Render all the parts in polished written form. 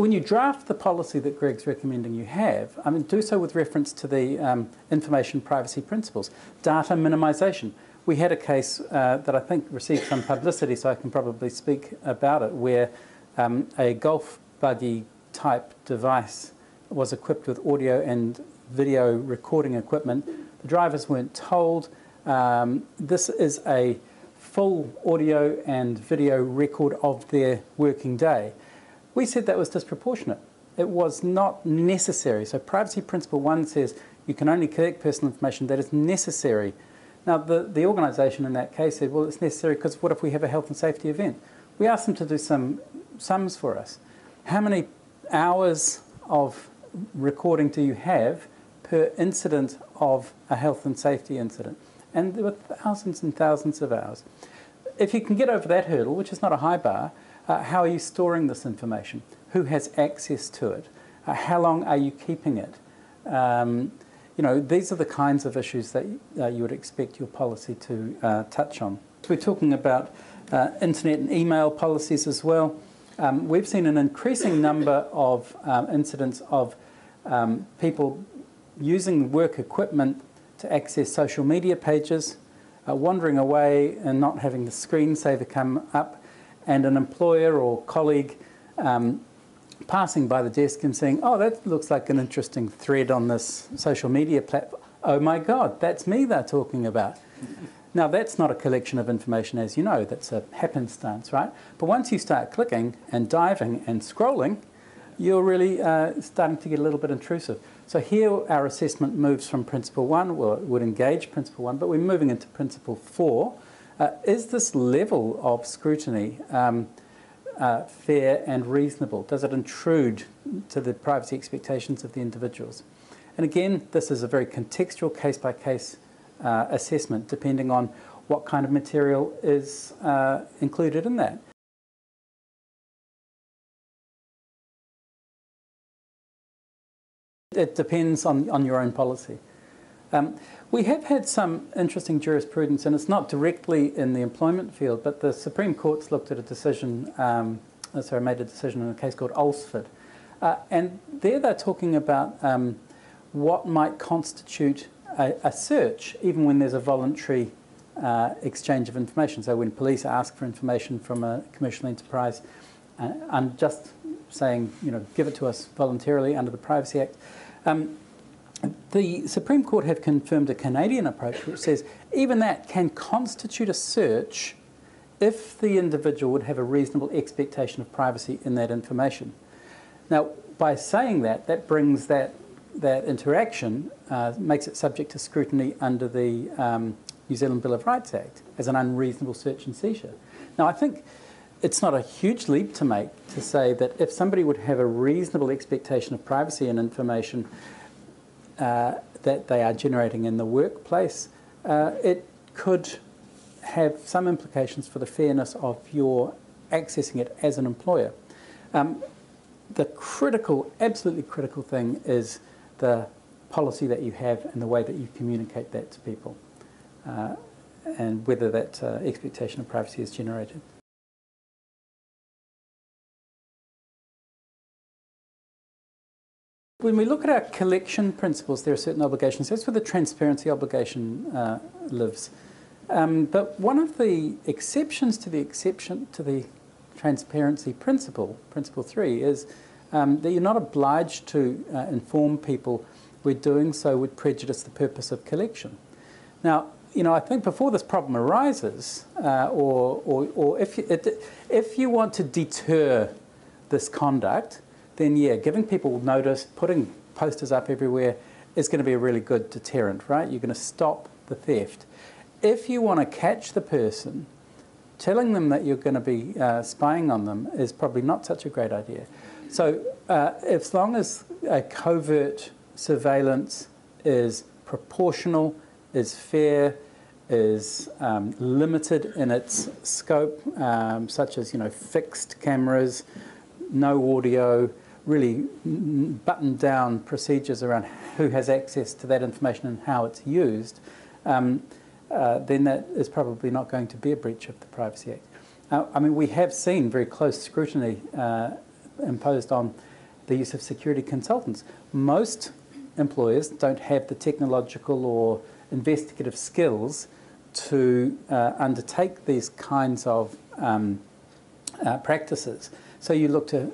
when you draft the policy that Greg's recommending you have, I mean, do so with reference to the information privacy principles. Data minimisation. We had a case that I think received some publicity, so I can probably speak about it, where a golf buggy type device was equipped with audio and video recording equipment. The drivers weren't told. This is a full audio and video record of their working day. We said that was disproportionate. It was not necessary. So Privacy Principle 1 says you can only collect personal information that is necessary. Now, the organisation in that case said, well, it's necessary because what if we have a health and safety event? We asked them to do some sums for us. How many hours of recording do you have per incident of a health and safety incident? And there were thousands and thousands of hours. If you can get over that hurdle, which is not a high bar, how are you storing this information? Who has access to it? How long are you keeping it? You know, these are the kinds of issues that you would expect your policy to touch on. We're talking about internet and email policies as well. We've seen an increasing number of incidents of people using work equipment to access social media pages, wandering away and not having the screensaver come up, and an employer or colleague passing by the desk and saying, oh, that looks like an interesting thread on this social media platform. Oh my God, that's me they're talking about. Now, that's not a collection of information, as you know. That's a happenstance, right? But once you start clicking and diving and scrolling, you're really starting to get a little bit intrusive. So here our assessment moves from Principle 1, well, it would engage Principle 1, but we're moving into Principle 4. Is this level of scrutiny fair and reasonable? Does it intrude to the privacy expectations of the individuals? And again, this is a very contextual, case-by-case assessment, depending on what kind of material is included in that. It depends on your own policy. We have had some interesting jurisprudence, and it's not directly in the employment field, but the Supreme Court's looked at a decision, made a decision in a case called Alsford. And there they're talking about what might constitute a search, even when there's a voluntary exchange of information. So when police ask for information from a commercial enterprise, and just saying, you know, give it to us voluntarily under the Privacy Act. The Supreme Court have confirmed a Canadian approach which says even that can constitute a search if the individual would have a reasonable expectation of privacy in that information. Now, by saying that, that brings that interaction, makes it subject to scrutiny under the New Zealand Bill of Rights Act as an unreasonable search and seizure. Now, I think it's not a huge leap to make to say that if somebody would have a reasonable expectation of privacy in information that they are generating in the workplace, it could have some implications for the fairness of your accessing it as an employer. The critical, absolutely critical thing is the policy that you have and the way that you communicate that to people, and whether that expectation of privacy is generated. When we look at our collection principles, there are certain obligations. That's where the transparency obligation lives. But one of the exceptions to the transparency principle, Principle 3, is that you're not obliged to inform people where doing so would prejudice the purpose of collection. Now, you know, I think before this problem arises, or if you want to deter this conduct, then yeah, giving people notice, putting posters up everywhere is going to be a really good deterrent, right? You're going to stop the theft. If you want to catch the person, telling them that you're going to be spying on them is probably not such a great idea. So as long as a covert surveillance is proportional, is fair, is limited in its scope, such as, you know, fixed cameras, no audio, really buttoned down procedures around who has access to that information and how it's used, then that is probably not going to be a breach of the Privacy Act. I mean, we have seen very close scrutiny imposed on the use of security consultants. Most employers don't have the technological or investigative skills to undertake these kinds of practices. So you look to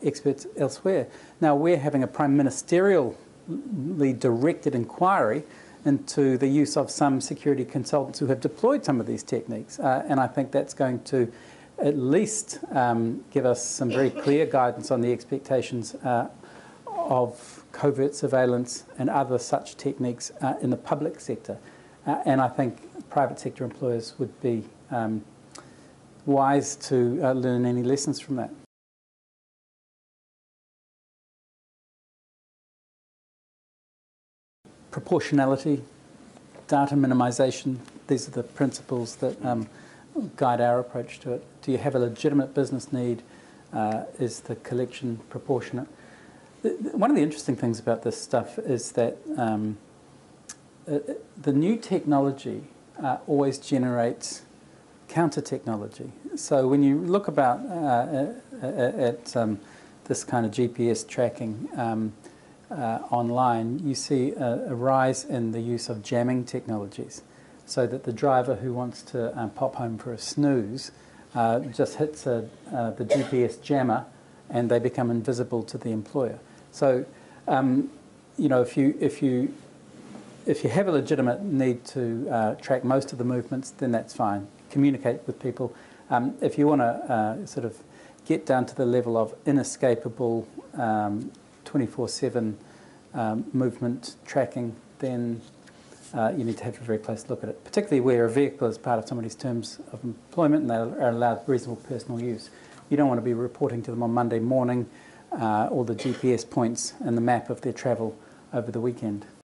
experts elsewhere. Now we're having a prime ministerially directed inquiry into the use of some security consultants who have deployed some of these techniques. And I think that's going to at least give us some very clear guidance on the expectations of covert surveillance and other such techniques in the public sector. And I think private sector employers would be wise to learn any lessons from that. Proportionality, data minimization, these are the principles that guide our approach to it. Do you have a legitimate business need? Is the collection proportionate? One of the interesting things about this stuff is that the new technology always generates counter-technology. So when you look about at this kind of GPS tracking online, you see a rise in the use of jamming technologies, so that the driver who wants to pop home for a snooze just hits the GPS jammer and they become invisible to the employer. So, you know, if you have a legitimate need to track most of the movements, then that's fine. Communicate with people. If you want to sort of get down to the level of inescapable 24/7 movement tracking, then you need to have a very close look at it, particularly where a vehicle is part of somebody's terms of employment and they are allowed reasonable personal use. You don't want to be reporting to them on Monday morning all the GPS points and the map of their travel over the weekend.